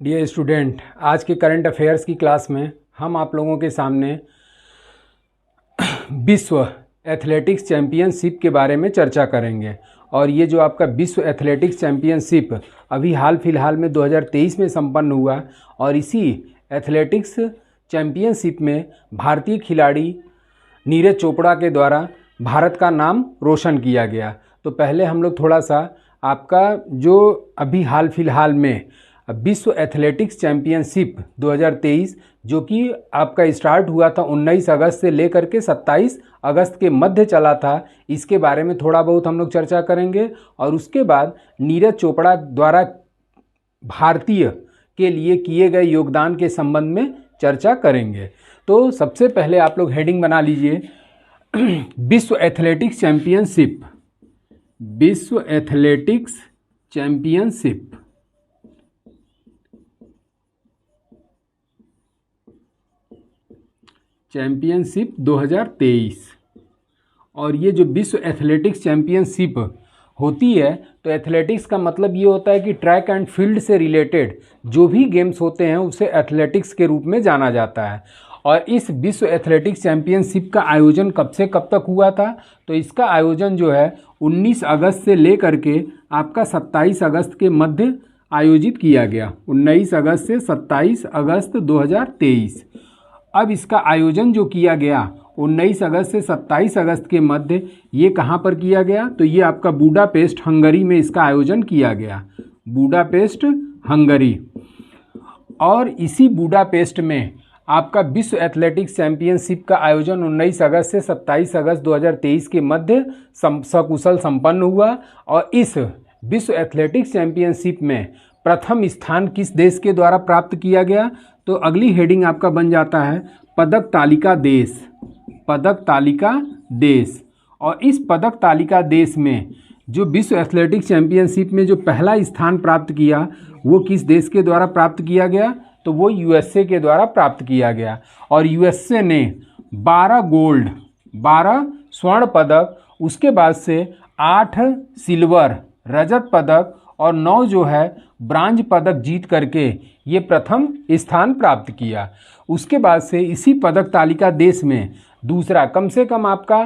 Dear student, आज के current affairs की क्लास में हम आप लोगों के सामने विश्व एथलेटिक्स चैम्पियनशिप के बारे में चर्चा करेंगे। और ये जो आपका विश्व एथलेटिक्स चैम्पियनशिप अभी हाल फिलहाल में 2023 में संपन्न हुआ और इसी एथलेटिक्स चैम्पियनशिप में भारतीय खिलाड़ी नीरज चोपड़ा के द्वारा भारत का नाम रोशन किया गया। तो पहले हम लोग थोड़ा सा आपका जो अभी हाल फिलहाल में विश्व एथलेटिक्स चैम्पियनशिप 2023 जो कि आपका स्टार्ट हुआ था 19 अगस्त से लेकर के 27 अगस्त के मध्य चला था, इसके बारे में थोड़ा बहुत हम लोग चर्चा करेंगे। और उसके बाद नीरज चोपड़ा द्वारा भारतीय के लिए किए गए योगदान के संबंध में चर्चा करेंगे। तो सबसे पहले आप लोग हेडिंग बना लीजिए विश्व एथलेटिक्स चैम्पियनशिप। विश्व एथलेटिक्स चैम्पियनशिप चैम्पियनशिप 2023। और ये जो विश्व एथलेटिक्स चैम्पियनशिप होती है तो एथलेटिक्स का मतलब ये होता है कि ट्रैक एंड फील्ड से रिलेटेड जो भी गेम्स होते हैं उसे एथलेटिक्स के रूप में जाना जाता है। और इस विश्व एथलेटिक्स चैम्पियनशिप का आयोजन कब से कब तक हुआ था? तो इसका आयोजन जो है 19 अगस्त से लेकर के आपका 27 अगस्त के मध्य आयोजित किया गया। 19 अगस्त से 27 अगस्त 2023। अब इसका आयोजन जो किया गया 19 अगस्त से 27 अगस्त के मध्य, ये कहाँ पर किया गया? तो ये आपका बुडापेस्ट हंगरी में इसका आयोजन किया गया। Budapest Hungary. और इसी बुडापेस्ट में आपका विश्व एथलेटिक्स चैम्पियनशिप का आयोजन 19 अगस्त से 27 अगस्त 2023 के मध्य सकुशल संपन्न हुआ। और इस विश्व एथलेटिक्स चैम्पियनशिप में प्रथम स्थान किस देश के द्वारा प्राप्त किया गया? तो अगली हेडिंग आपका बन जाता है पदक तालिका देश। पदक तालिका देश। और इस पदक तालिका देश में जो विश्व एथलेटिक्स चैम्पियनशिप में जो पहला स्थान प्राप्त किया वो किस देश के द्वारा प्राप्त किया गया? तो वो यूएसए के द्वारा प्राप्त किया गया। और यूएसए ने 12 गोल्ड, 12 स्वर्ण पदक, उसके बाद से 8 सिल्वर रजत पदक और 9 जो है ब्रांज पदक जीत करके ये प्रथम स्थान प्राप्त किया। उसके बाद से इसी पदक तालिका देश में दूसरा, कम से कम आपका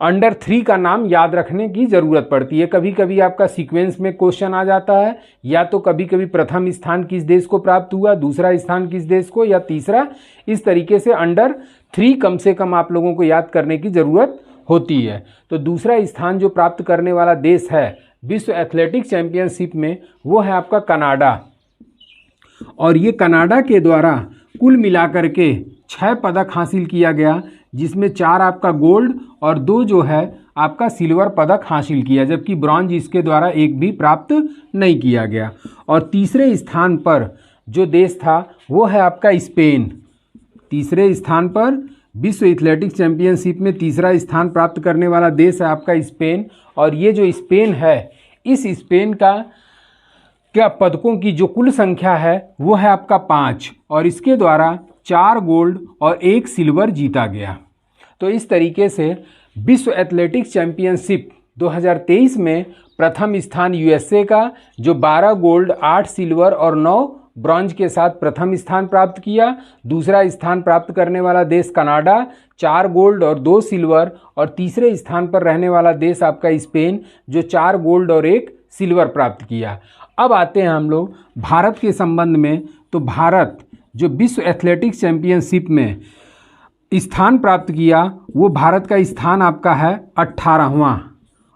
अंडर 3 का नाम याद रखने की ज़रूरत पड़ती है। कभी कभी आपका सीक्वेंस में क्वेश्चन आ जाता है, या तो कभी कभी प्रथम स्थान किस देश को प्राप्त हुआ, दूसरा स्थान किस देश को, या तीसरा। इस तरीके से अंडर 3 कम से कम आप लोगों को याद करने की ज़रूरत होती है। तो दूसरा स्थान जो प्राप्त करने वाला देश है विश्व एथलेटिक्स चैम्पियनशिप में वो है आपका कनाडा। और ये कनाडा के द्वारा कुल मिलाकर के 6 पदक हासिल किया गया, जिसमें 4 आपका गोल्ड और 2 जो है आपका सिल्वर पदक हासिल किया, जबकि ब्रॉन्ज इसके द्वारा एक भी प्राप्त नहीं किया गया। और तीसरे स्थान पर जो देश था वो है आपका स्पेन। तीसरे स्थान पर विश्व एथलेटिक्स चैम्पियनशिप में तीसरा स्थान प्राप्त करने वाला देश है आपका स्पेन। और ये जो स्पेन है, इस स्पेन का क्या पदकों की जो कुल संख्या है वो है आपका 5, और इसके द्वारा 4 गोल्ड और 1 सिल्वर जीता गया। तो इस तरीके से विश्व एथलेटिक्स चैम्पियनशिप 2023 में प्रथम स्थान यूएसए का, जो 12 गोल्ड, 8 सिल्वर और 9 ब्रॉन्ज के साथ प्रथम स्थान प्राप्त किया। दूसरा स्थान प्राप्त करने वाला देश कनाडा, 4 गोल्ड और 2 सिल्वर। और तीसरे स्थान पर रहने वाला देश आपका स्पेन, जो 4 गोल्ड और 1 सिल्वर प्राप्त किया। अब आते हैं हम लोग भारत के संबंध में। तो भारत जो विश्व एथलेटिक्स चैम्पियनशिप में स्थान प्राप्त किया वो भारत का स्थान आपका है 18वां।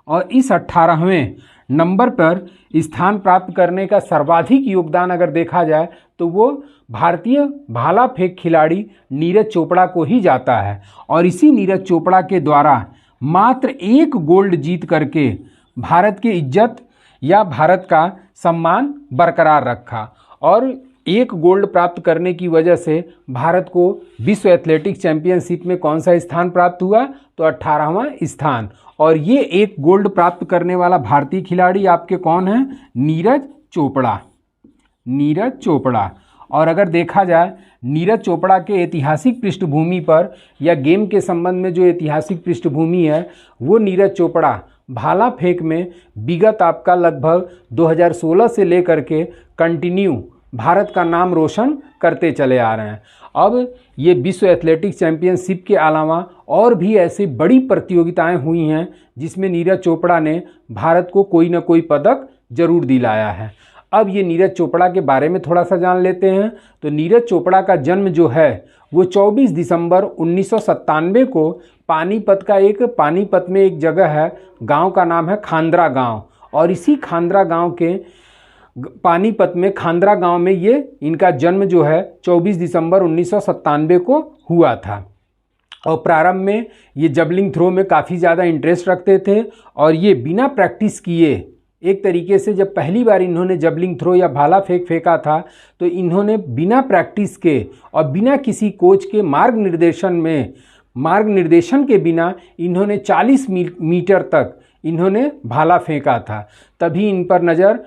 और इस 18वें नंबर पर स्थान प्राप्त करने का सर्वाधिक योगदान अगर देखा जाए तो वो भारतीय भाला फेंक खिलाड़ी नीरज चोपड़ा को ही जाता है। और इसी नीरज चोपड़ा के द्वारा मात्र 1 गोल्ड जीत करके भारत की इज्जत या भारत का सम्मान बरकरार रखा। और 1 गोल्ड प्राप्त करने की वजह से भारत को विश्व एथलेटिक्स चैम्पियनशिप में कौन सा स्थान प्राप्त हुआ? तो 18वां स्थान। और ये 1 गोल्ड प्राप्त करने वाला भारतीय खिलाड़ी आपके कौन है? नीरज चोपड़ा। नीरज चोपड़ा। और अगर देखा जाए नीरज चोपड़ा के ऐतिहासिक पृष्ठभूमि पर या गेम के संबंध में जो ऐतिहासिक पृष्ठभूमि है वो नीरज चोपड़ा भाला फेंक में विगत आपका लगभग 2016 से लेकर के कंटिन्यू भारत का नाम रोशन करते चले आ रहे हैं। अब ये विश्व एथलेटिक्स चैंपियनशिप के अलावा और भी ऐसी बड़ी प्रतियोगिताएं हुई हैं जिसमें नीरज चोपड़ा ने भारत को कोई ना कोई पदक जरूर दिलाया है। अब ये नीरज चोपड़ा के बारे में थोड़ा सा जान लेते हैं। तो नीरज चोपड़ा का जन्म जो है वो 24 दिसंबर 1997 को पानीपत में एक जगह है, गांव का नाम है खांद्रा गांव, और इसी खांद्रा गांव के पानीपत में खांद्रा गांव में ये इनका जन्म जो है 24 दिसंबर 1997 को हुआ था। और प्रारंभ में ये जबलिंग थ्रो में काफ़ी ज़्यादा इंटरेस्ट रखते थे और ये बिना प्रैक्टिस किए, एक तरीके से जब पहली बार इन्होंने जबलिंग थ्रो या भाला फेंका था तो इन्होंने बिना प्रैक्टिस के और बिना किसी कोच के मार्गनिर्देशन के बिना इन्होंने 40 मीटर तक इन्होंने भाला फेंका था। तभी इन पर नज़र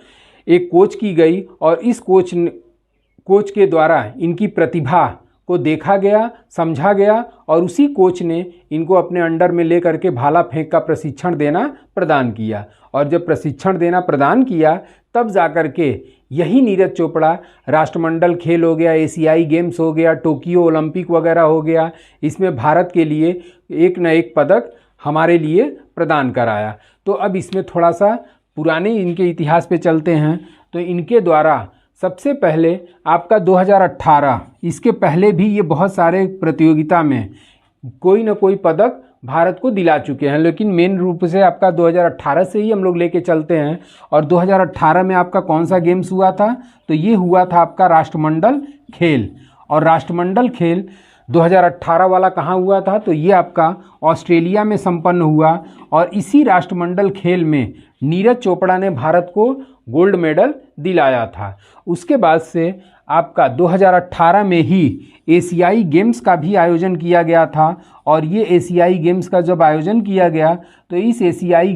एक कोच की गई और इस कोच के द्वारा इनकी प्रतिभा को देखा गया, समझा गया और उसी कोच ने इनको अपने अंडर में ले करके भाला फेंक का प्रशिक्षण देना प्रदान किया। और जब प्रशिक्षण देना प्रदान किया तब जाकर के यही नीरज चोपड़ा राष्ट्रमंडल खेल हो गया, एशियाई गेम्स हो गया, टोक्यो ओलंपिक वगैरह हो गया, इसमें भारत के लिए एक न एक पदक हमारे लिए प्रदान कराया। तो अब इसमें थोड़ा सा पुराने इनके इतिहास पे चलते हैं। तो इनके द्वारा सबसे पहले आपका 2018, इसके पहले भी ये बहुत सारे प्रतियोगिता में कोई ना कोई पदक भारत को दिला चुके हैं, लेकिन मेन रूप से आपका 2018 से ही हम लोग लेके चलते हैं। और 2018 में आपका कौन सा गेम्स हुआ था? तो ये हुआ था आपका राष्ट्रमंडल खेल। और राष्ट्रमंडल खेल 2018 वाला कहाँ हुआ था? तो ये आपका ऑस्ट्रेलिया में संपन्न हुआ। और इसी राष्ट्रमंडल खेल में नीरज चोपड़ा ने भारत को गोल्ड मेडल दिलाया था। उसके बाद से आपका 2018 में ही एशियाई गेम्स का भी आयोजन किया गया था। और ये एशियाई गेम्स का जब आयोजन किया गया तो इस एशियाई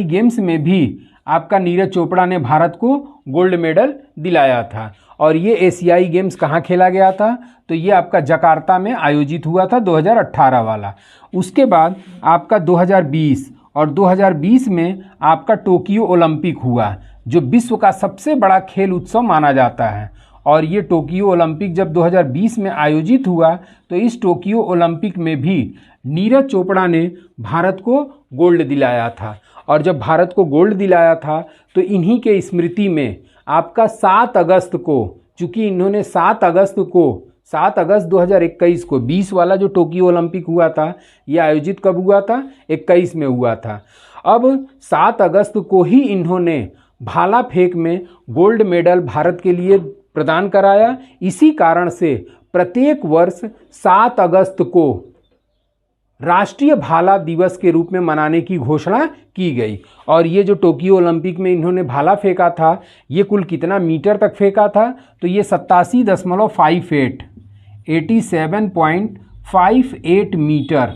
गेम्स में भी आपका नीरज चोपड़ा ने भारत को गोल्ड मेडल दिलाया था। और ये एशियाई गेम्स कहाँ खेला गया था? तो ये आपका जकार्ता में आयोजित हुआ था 2018 वाला। उसके बाद आपका 2020 और 2020 में आपका टोक्यो ओलंपिक हुआ, जो विश्व का सबसे बड़ा खेल उत्सव माना जाता है। और ये टोक्यो ओलंपिक जब 2020 में आयोजित हुआ तो इस टोक्यो ओलंपिक में भी नीरज चोपड़ा ने भारत को गोल्ड दिलाया था। और जब भारत को गोल्ड दिलाया था तो इन्हीं के स्मृति में आपका 7 अगस्त को, चूँकि इन्होंने 7 अगस्त 2021 को 20 वाला जो टोक्यो ओलंपिक हुआ था ये आयोजित कब हुआ था? 21 में हुआ था। अब 7 अगस्त को ही इन्होंने भाला फेंक में गोल्ड मेडल भारत के लिए प्रदान कराया। इसी कारण से प्रत्येक वर्ष 7 अगस्त को राष्ट्रीय भाला दिवस के रूप में मनाने की घोषणा की गई। और ये जो टोक्यो ओलंपिक में इन्होंने भाला फेंका था ये कुल कितना मीटर तक फेंका था? तो ये 87.58 मीटर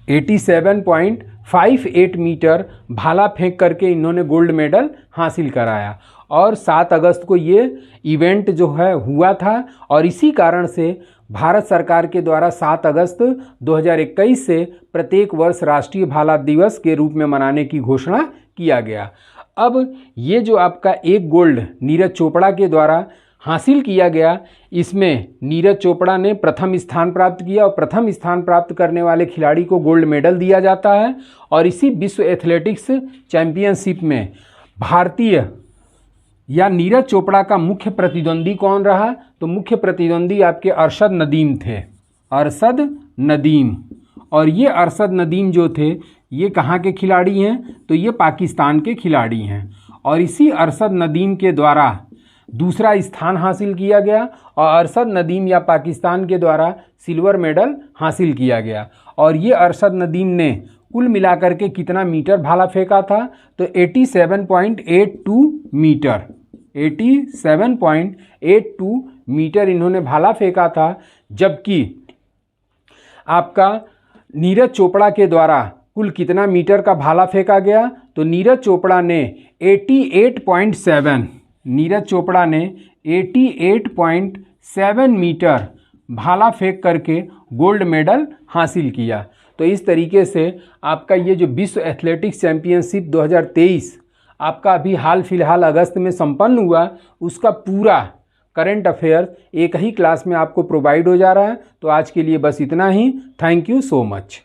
87.58 मीटर भाला फेंक करके इन्होंने गोल्ड मेडल हासिल कराया। और 7 अगस्त को ये इवेंट जो है हुआ था। और इसी कारण से भारत सरकार के द्वारा 7 अगस्त 2021 से प्रत्येक वर्ष राष्ट्रीय भाला दिवस के रूप में मनाने की घोषणा किया गया। अब ये जो आपका एक गोल्ड नीरज चोपड़ा के द्वारा हासिल किया गया, इसमें नीरज चोपड़ा ने प्रथम स्थान प्राप्त किया और प्रथम स्थान प्राप्त करने वाले खिलाड़ी को गोल्ड मेडल दिया जाता है। और इसी विश्व एथलेटिक्स चैंपियनशिप में भारतीय या नीरज चोपड़ा का मुख्य प्रतिद्वंदी कौन रहा? तो मुख्य प्रतिद्वंदी आपके अरशद नदीम थे, अरशद नदीम। और ये अरशद नदीम जो थे ये कहाँ के खिलाड़ी हैं? तो ये पाकिस्तान के खिलाड़ी हैं। और इसी अरशद नदीम के द्वारा दूसरा स्थान हासिल किया गया और अरशद नदीम या पाकिस्तान के द्वारा सिल्वर मेडल हासिल किया गया। और ये अरशद नदीम ने कुल मिलाकर के कितना मीटर भाला फेंका था? तो 87.82 मीटर 87.82 मीटर इन्होंने भाला फेंका था। जबकि आपका नीरज चोपड़ा के द्वारा कुल कितना मीटर का भाला फेंका गया? तो नीरज चोपड़ा ने 88.7 मीटर भाला फेंक करके गोल्ड मेडल हासिल किया। तो इस तरीके से आपका ये जो विश्व एथलेटिक्स चैंपियनशिप 2023 आपका अभी हाल फिलहाल अगस्त में संपन्न हुआ, उसका पूरा करंट अफेयर एक ही क्लास में आपको प्रोवाइड हो जा रहा है। तो आज के लिए बस इतना ही। Thank you so much.